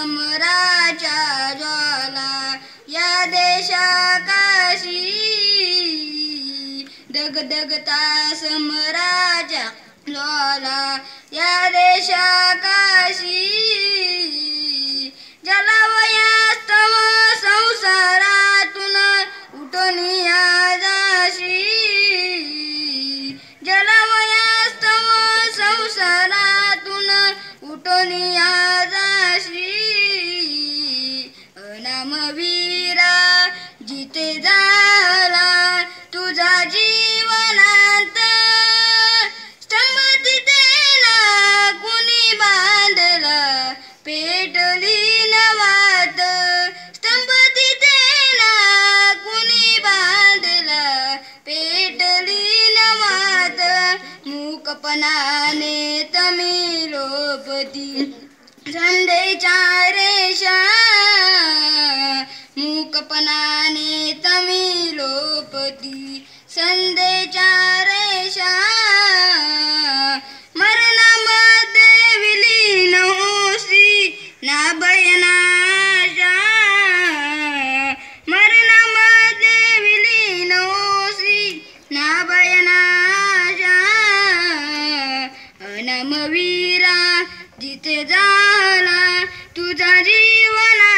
समराच्या ज्वाला या देशाकाशी दगदगता समराच्या ज्वाला या देशाकाशी जलावयास्तव संसारातून उठून या जाशी जलावयास्तव संसारातून उठून या जाशी अनामवीरा जिथे झाला तुझा जीवनांत स्तंभ तिथे ना कुणी बांधला पेटली नवात स्तंभ तिथे ना कुणी बांधला पेटली नवात मूकपणाने तमी लोपती संधेच्या रेषा मूकपणाने तमी लोपती संधेच्या रेषा मरणामध्ये विलीन होसी ना भयनाशा मरणामध्ये विलीन होसी ना भयनाशा अनमवीरा जिथे झाला तुझा जीवना